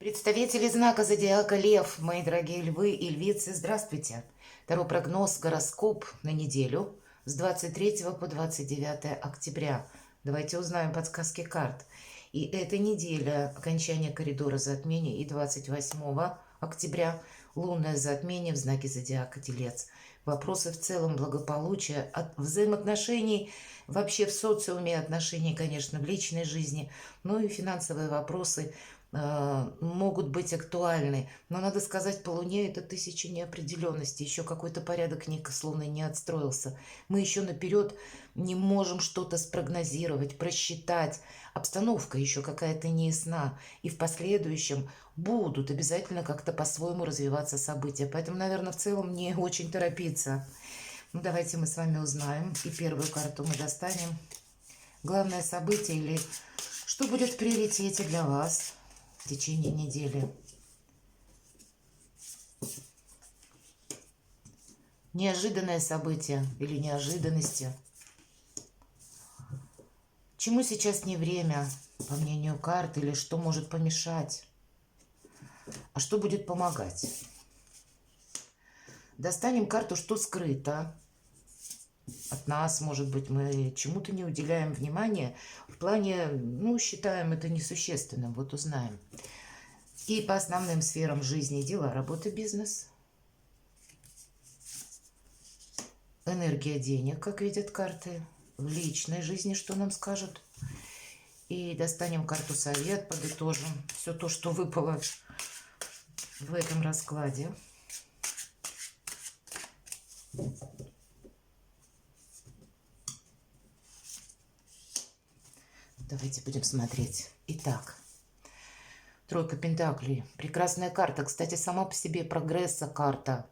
Представители знака зодиака Лев, мои дорогие львы и львицы, здравствуйте! Таро прогноз, гороскоп на неделю с 23 по 29 октября. Давайте узнаем подсказки карт. И эта неделя, окончание коридора затмения, и 28 октября лунное затмение в знаке зодиака Телец. Вопросы в целом благополучия, от взаимоотношений вообще в социуме, отношений, конечно, в личной жизни, ну и финансовые вопросы могут быть актуальны. Но надо сказать, по Луне это тысяча неопределенностей. Еще какой-то порядок словно не отстроился. Мы еще наперед не можем что-то спрогнозировать, просчитать. Обстановка еще какая-то неясна. И в последующем будут обязательно как-то по-своему развиваться события. Поэтому, наверное, в целом не очень торопиться. Ну, давайте мы с вами узнаем. И первую карту мы достанем. Главное событие или что будет в приоритете для вас в течение недели. Неожиданное событие или неожиданности. Чему сейчас не время, по мнению карт, или что может помешать, а что будет помогать. Достанем карту, что скрыто от нас, может быть, мы чему-то не уделяем внимания, в плане, ну, считаем это несущественным, вот узнаем. И по основным сферам жизни: дела, работа, бизнес. Энергия денег, как видят карты. В личной жизни что нам скажут. И достанем карту совет, подытожим все то, что выпало в этом раскладе. Давайте будем смотреть. Итак, тройка пентаклей. Прекрасная карта. Кстати, сама по себе прогресса карта.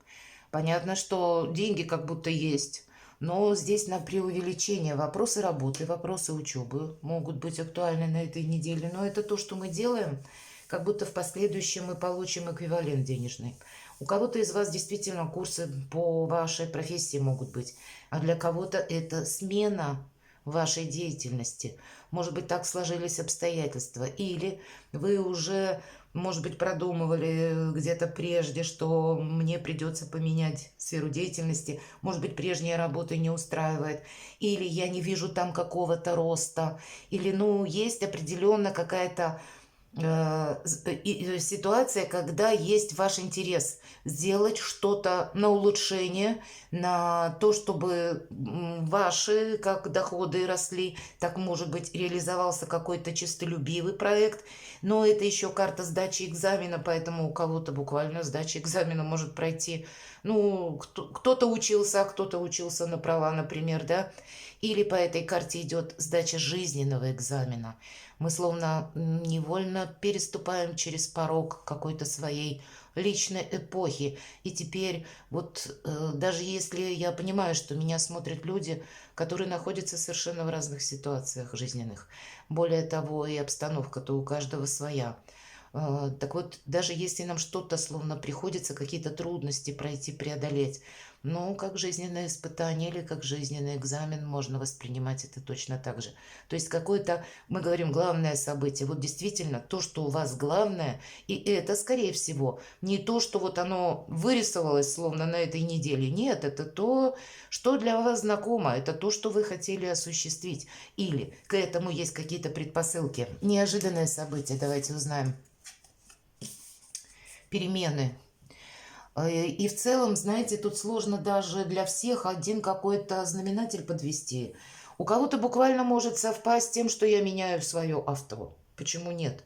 Понятно, что деньги как будто есть, но здесь на преувеличение. Вопросы работы, вопросы учебы могут быть актуальны на этой неделе. Но это то, что мы делаем, как будто в последующем мы получим эквивалент денежный. У кого-то из вас действительно курсы по вашей профессии могут быть, а для кого-то это смена вашей деятельности. Может быть, так сложились обстоятельства. Или вы уже, может быть, продумывали где-то прежде, что мне придется поменять сферу деятельности. Может быть, прежняя работа не устраивает. Или я не вижу там какого-то роста. Или, ну, есть определенно какая-то ситуация, когда есть ваш интерес сделать что-то на улучшение, на то, чтобы ваши как доходы росли, так, может быть, реализовался какой-то честолюбивый проект. Но это еще карта сдачи экзамена, поэтому у кого-то буквально сдача экзамена может пройти. Ну, кто-то учился, а кто-то учился на права, например, да. Или по этой карте идет сдача жизненного экзамена. Мы словно невольно переступаем через порог какой-то своей личной эпохи. И теперь вот даже если я понимаю, что меня смотрят люди, которые находятся совершенно в разных ситуациях жизненных, более того, и обстановка-то у каждого своя. Так вот, даже если нам что-то словно приходится, какие-то трудности пройти, преодолеть, но как жизненное испытание или как жизненный экзамен можно воспринимать это точно так же. То есть какое-то, мы говорим, главное событие. Вот действительно то, что у вас главное, и это, скорее всего, не то, что вот оно вырисовалось словно на этой неделе. Нет, это то, что для вас знакомо, это то, что вы хотели осуществить. Или к этому есть какие-то предпосылки. Неожиданное событие, давайте узнаем. Перемены. И в целом, знаете, тут сложно даже для всех один какой-то знаменатель подвести. У кого-то буквально может совпасть с тем, что я меняю свое авто. Почему нет?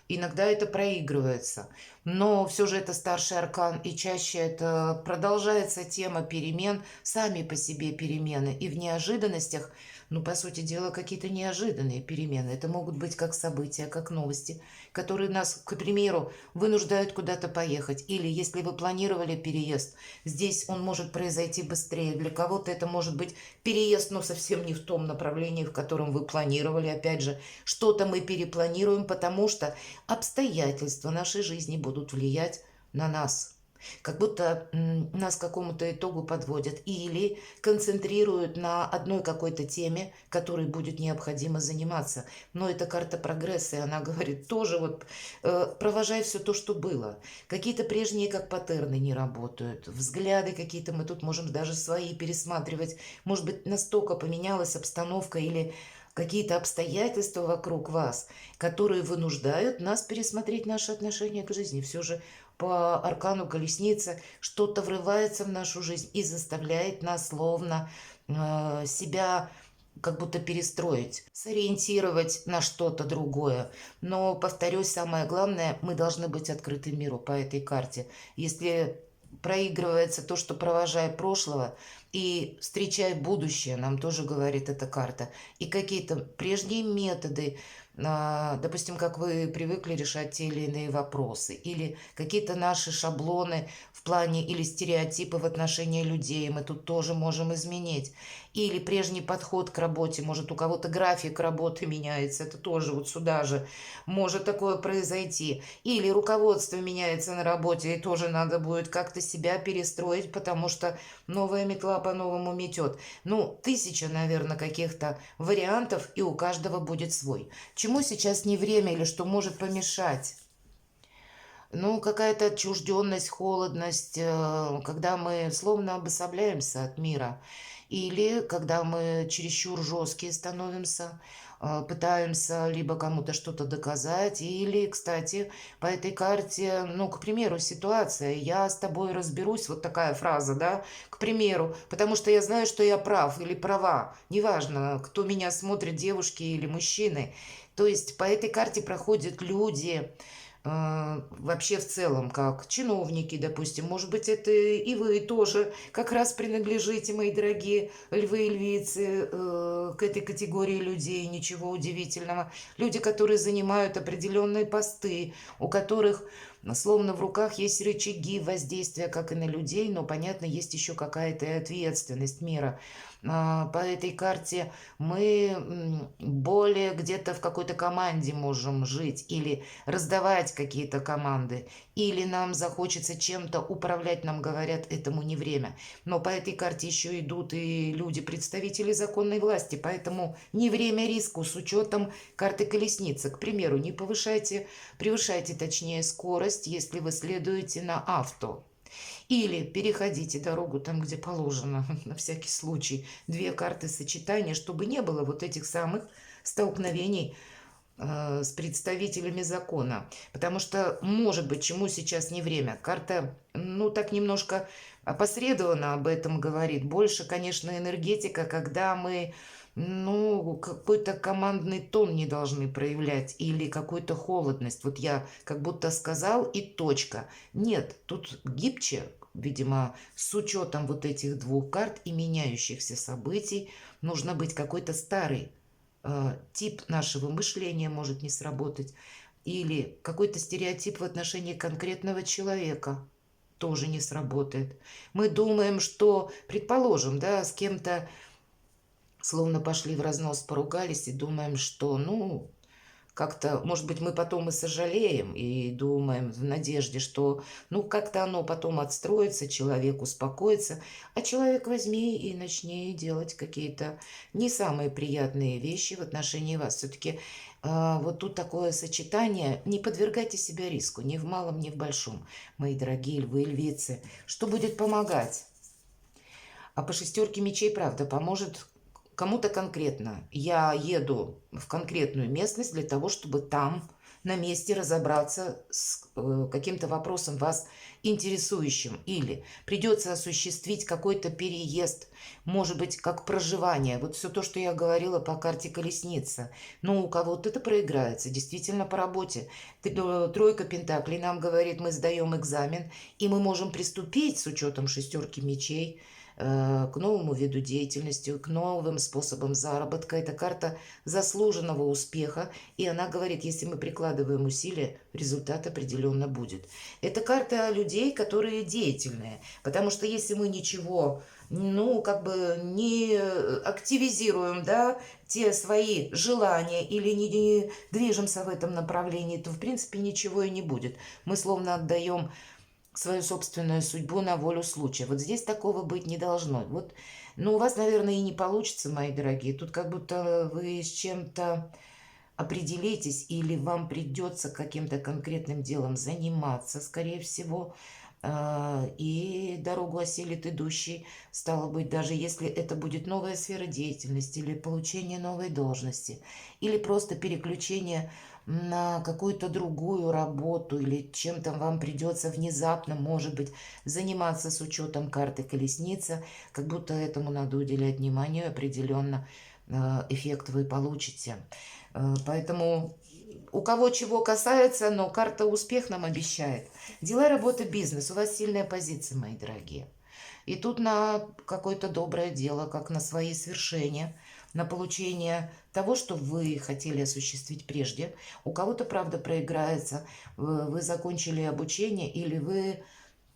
Иногда это проигрывается. Но все же это старший аркан, и чаще это продолжается тема перемен, сами по себе перемены. И в неожиданностях, ну, по сути дела, какие-то неожиданные перемены. Это могут быть как события, как новости, которые нас, к примеру, вынуждают куда-то поехать. Или если вы планировали переезд, здесь он может произойти быстрее. Для кого-то это может быть переезд, но совсем не в том направлении, в котором вы планировали. Опять же, что-то мы перепланируем, потому что обстоятельства нашей жизни будут влиять на нас. как будто нас к какому-то итогу подводят или концентрируют на одной какой-то теме, которой будет необходимо заниматься. Но это карта прогресса, и она говорит тоже вот провожай все то, что было. Какие-то прежние как паттерны не работают, взгляды какие-то мы тут можем даже свои пересматривать. Может быть, настолько поменялась обстановка или какие-то обстоятельства вокруг вас, которые вынуждают нас пересмотреть наши отношения к жизни. Все же по аркану колесница что-то врывается в нашу жизнь и заставляет нас словно себя как будто перестроить, сориентировать на что-то другое. Но, повторюсь, самое главное, мы должны быть открыты миру по этой карте. Если проигрывается то, что провожая прошлого и встречай будущее, нам тоже говорит эта карта, и какие-то прежние методы, допустим, как вы привыкли решать те или иные вопросы, или какие-то наши шаблоны в плане или стереотипы в отношении людей мы тут тоже можем изменить. Или прежний подход к работе, может у кого-то график работы меняется, это тоже вот сюда же может такое произойти. Или руководство меняется на работе, и тоже надо будет как-то себя перестроить, потому что новая метла по-новому метет. Ну, тысяча, наверное, каких-то вариантов, и у каждого будет свой. Чему сейчас не время или что может помешать? Ну, какая-то отчужденность, холодность, когда мы словно обособляемся от мира. Или когда мы чересчур жесткие становимся, пытаемся либо кому-то что-то доказать, или, кстати, по этой карте, ну, к примеру, ситуация, я с тобой разберусь, вот такая фраза, да, к примеру, потому что я знаю, что я прав или права, неважно, кто меня смотрит, девушки или мужчины. То есть по этой карте проходят люди, вообще в целом, как чиновники, допустим. Может быть, это и вы тоже как раз принадлежите, мои дорогие львы и львицы, к этой категории людей. Ничего удивительного. Люди, которые занимают определенные посты, у которых словно в руках есть рычаги воздействия, как и на людей, но, понятно, есть еще какая-то ответственность мира. По этой карте мы более где-то в какой-то команде можем жить или раздавать какие-то команды, или нам захочется чем-то управлять, нам говорят, этому не время. Но по этой карте еще идут и люди, представители законной власти, поэтому не время риску с учетом карты колесницы. К примеру, не превышайте точнее скорость, если вы следуете на авто. Или переходите дорогу там, где положено, на всякий случай. Две карты сочетания, чтобы не было вот этих самых столкновений с представителями закона. Потому что, может быть, чему сейчас не время. Карта, ну, так немножко опосредованно об этом говорит. Больше, конечно, энергетика, когда мы, ну, какой-то командный тон не должны проявлять или какую-то холодность. Вот я как будто сказал и точка. Нет, тут гибче, видимо, с учетом вот этих двух карт и меняющихся событий, нужно быть какой-то старый тип нашего мышления может не сработать, или какой-то стереотип в отношении конкретного человека тоже не сработает. Мы думаем, что, предположим, да, с кем-то словно пошли в разнос, поругались и думаем, что, ну, как-то, может быть, мы потом и сожалеем, и думаем в надежде, что, ну, как-то оно потом отстроится, человек успокоится, а человек возьми и начни делать какие-то не самые приятные вещи в отношении вас. Все-таки вот тут такое сочетание, не подвергайте себя риску, ни в малом, ни в большом, мои дорогие львы и львицы. Что будет помогать? А по шестерке мечей, правда, поможет кому-то конкретно. Я еду в конкретную местность для того, чтобы там на месте разобраться с каким-то вопросом вас интересующим. Или придется осуществить какой-то переезд, может быть, как проживание. Вот все то, что я говорила по карте колесница. Но у кого-то это проиграется, действительно по работе. Тройка пентаклей нам говорит, мы сдаем экзамен, и мы можем приступить с учетом шестерки мечей к новому виду деятельности, к новым способам заработка. Это карта заслуженного успеха, и она говорит, если мы прикладываем усилия, результат определенно будет. Это карта людей, которые деятельные, потому что если мы ничего, ну, как бы не активизируем, да, те свои желания или не движемся в этом направлении, то, в принципе, ничего и не будет. Мы словно отдаем свою собственную судьбу на волю случая. Вот здесь такого быть не должно. Вот, ну, у вас, наверное, и не получится, мои дорогие. Тут как будто вы с чем-то определитесь или вам придется каким-то конкретным делом заниматься, скорее всего, и дорогу осилит идущий. Стало быть, даже если это будет новая сфера деятельности или получение новой должности, или просто переключение на какую-то другую работу, или чем-то вам придется внезапно, может быть, заниматься с учетом карты колесница, как будто этому надо уделять внимание, определенно эффект вы получите. Поэтому у кого чего касается, но карта успех нам обещает. Дела, работа, бизнес. У вас сильная позиция, мои дорогие. И тут на какое-то доброе дело, как на свои свершения, на получение того, что вы хотели осуществить прежде. У кого-то, правда, проиграется. Вы закончили обучение или вы,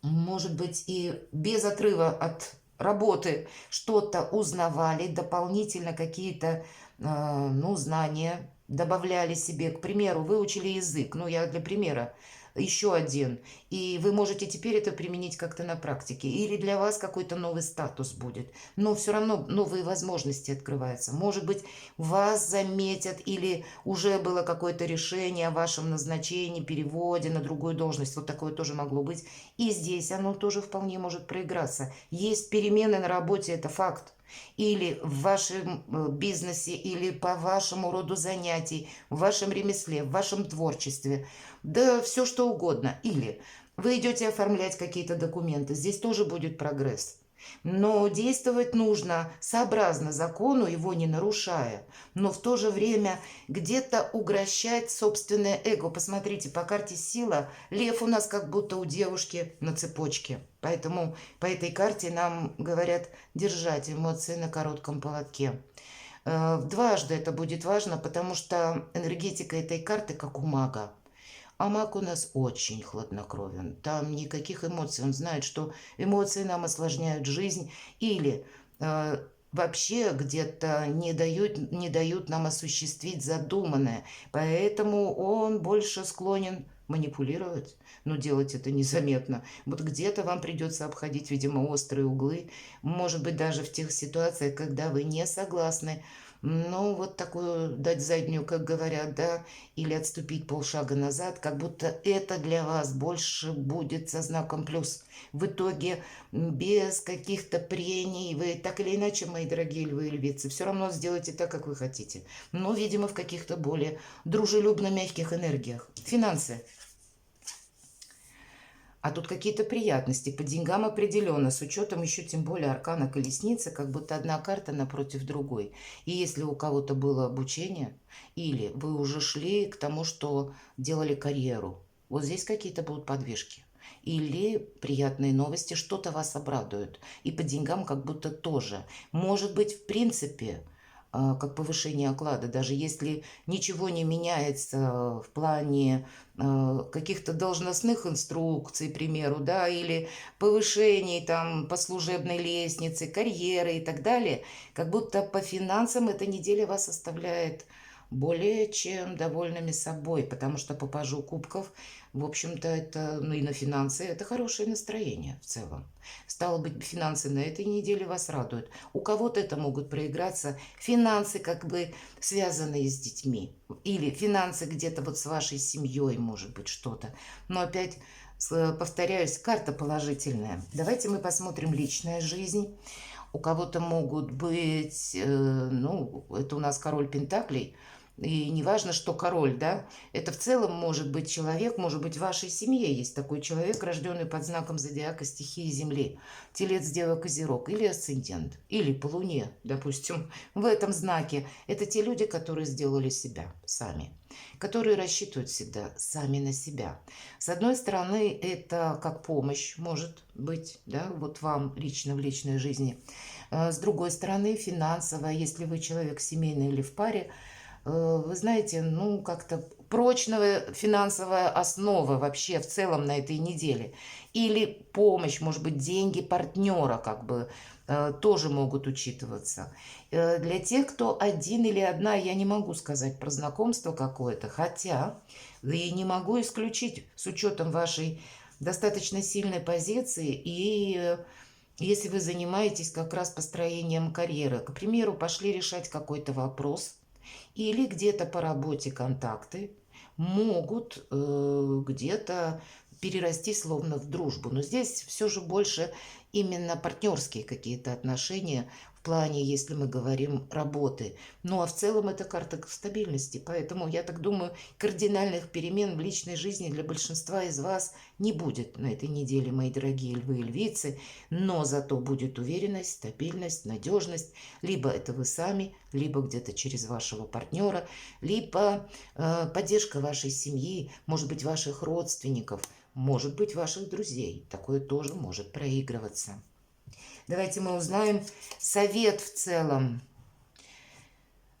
может быть, и без отрыва от работы что-то узнавали, дополнительно какие-то, ну, знания добавляли себе. К примеру, выучили язык, ну, я для примера, еще один, и вы можете теперь это применить как-то на практике. Или для вас какой-то новый статус будет, но все равно новые возможности открываются. Может быть, вас заметят или уже было какое-то решение о вашем назначении, переводе на другую должность. Вот такое тоже могло быть. И здесь оно тоже вполне может проиграться. Есть перемены на работе, это факт. Или в вашем бизнесе, или по вашему роду занятий, в вашем ремесле, в вашем творчестве. Да все что угодно. Или вы идете оформлять какие-то документы. Здесь тоже будет прогресс. Но действовать нужно сообразно закону, его не нарушая, но в то же время где-то угрощать собственное эго. Посмотрите, по карте сила, лев у нас как будто у девушки на цепочке. Поэтому по этой карте нам говорят держать эмоции на коротком поводке. Дважды это будет важно, потому что энергетика этой карты как у мага. А маг у нас очень хладнокровен. Там никаких эмоций. Он знает, что эмоции нам осложняют жизнь или вообще где-то не дают нам осуществить задуманное. Поэтому он больше склонен манипулировать, но делать это незаметно. Вот где-то вам придется обходить, видимо, острые углы. Может быть, даже в тех ситуациях, когда вы не согласны. Ну, вот такую дать заднюю, как говорят, да, или отступить полшага назад, как будто это для вас больше будет со знаком плюс. В итоге без каких-то прений вы так или иначе, мои дорогие львы и львицы, все равно сделаете так, как вы хотите. Но, видимо, в каких-то более дружелюбно-мягких энергиях. Финансы. А тут какие-то приятности по деньгам определенно, с учетом еще тем более аркана колесницы, как будто одна карта напротив другой. И если у кого-то было обучение, или вы уже шли к тому, что делали карьеру, вот здесь какие-то будут подвижки. Или приятные новости, что-то вас обрадует. И по деньгам как будто тоже. Может быть, в принципе, как повышение оклада, даже если ничего не меняется в плане каких-то должностных инструкций, к примеру, да, или повышений там по служебной лестнице, карьеры и так далее, как будто по финансам эта неделя вас оставляет более чем довольными собой, потому что по пажу кубков, в общем-то, это, ну и на финансы, это хорошее настроение в целом. Стало быть, финансы на этой неделе вас радуют. У кого-то это могут проиграться финансы, как бы связанные с детьми, или финансы где-то вот с вашей семьей, может быть, что-то. Но опять повторяюсь, карта положительная. Давайте мы посмотрим личная жизнь. У кого-то могут быть, ну, это у нас король Пентаклей, и не важно, что король, да, это в целом может быть человек, может быть в вашей семье есть такой человек, рожденный под знаком зодиака стихии Земли, Телец, Дева, Козерог, или асцендент, или по Луне, допустим, в этом знаке. Это те люди, которые сделали себя сами, которые рассчитывают всегда сами на себя. С одной стороны, это как помощь может быть, да, вот вам лично в личной жизни. С другой стороны, финансовая, если вы человек семейный или в паре, вы знаете, ну, как-то прочная финансовая основа вообще в целом на этой неделе. Или помощь, может быть, деньги партнера как бы тоже могут учитываться. Для тех, кто один или одна, я не могу сказать про знакомство какое-то, хотя и не могу исключить с учетом вашей достаточно сильной позиции, и если вы занимаетесь как раз построением карьеры, к примеру, пошли решать какой-то вопрос, или где-то по работе контакты могут где-то перерасти словно в дружбу. Но здесь все же больше именно партнерские какие-то отношения в плане, если мы говорим работы. Ну а в целом это карта стабильности. Поэтому я так думаю, кардинальных перемен в личной жизни для большинства из вас не будет на этой неделе, мои дорогие львы и львицы. Но зато будет уверенность, стабильность, надежность. Либо это вы сами, либо где-то через вашего партнера, либо поддержка вашей семьи, может быть, ваших родственников, может быть, ваших друзей. Такое тоже может проигрываться. Давайте мы узнаем совет в целом.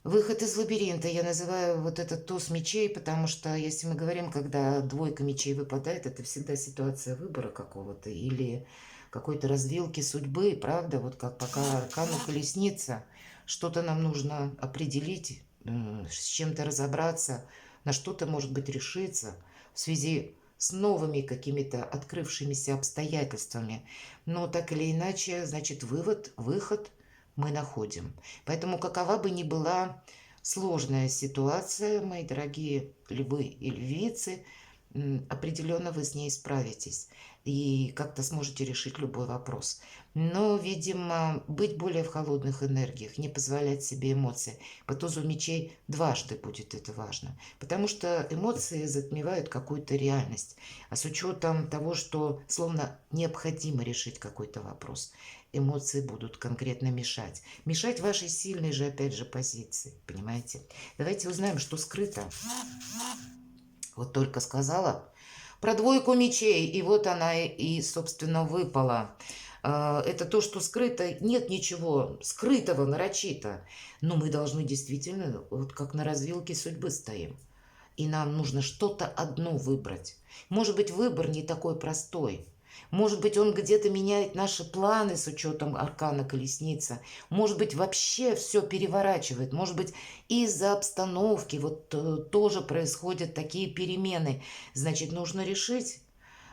Выход из лабиринта. Я называю вот этот туз мечей, потому что если мы говорим, когда двойка мечей выпадает, это всегда ситуация выбора какого-то или какой-то развилки судьбы, правда? Вот как пока аркану колесница, что-то нам нужно определить, с чем-то разобраться, на что-то, может быть, решиться в связи с новыми какими-то открывшимися обстоятельствами. Но так или иначе, значит, выход мы находим. Поэтому какова бы ни была сложная ситуация, мои дорогие львы и львицы, определенно вы с ней справитесь и как-то сможете решить любой вопрос. Но, видимо, быть более в холодных энергиях, не позволять себе эмоции. По тузу мечей дважды будет это важно, потому что эмоции затмевают какую-то реальность. А с учетом того, что словно необходимо решить какой-то вопрос, эмоции будут конкретно мешать. Мешать вашей сильной же, опять же, позиции, понимаете? Давайте узнаем, что скрыто. Вот только сказала про двойку мечей, и вот она и, собственно, выпала. Это то, что скрыто. Нет ничего скрытого нарочито. Но мы должны действительно, вот как на развилке судьбы стоим. И нам нужно что-то одно выбрать. Может быть, выбор не такой простой. Может быть, он где-то меняет наши планы с учетом аркана колесница. Может быть, вообще все переворачивает. Может быть, из-за обстановки вот тоже происходят такие перемены. Значит, нужно решить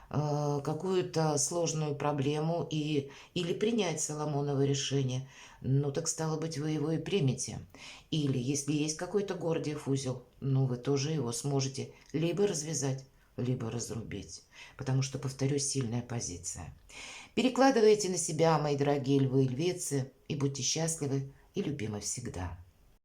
какую-то сложную проблему или принять Соломоново решение. Ну, так стало быть, вы его и примете. Или, если есть какой-то Гордиев узел, ну, вы тоже его сможете либо развязать, либо разрубить. Потому что, повторюсь, сильная позиция. Перекладывайте на себя, мои дорогие львы и львицы, и будьте счастливы и любимы всегда.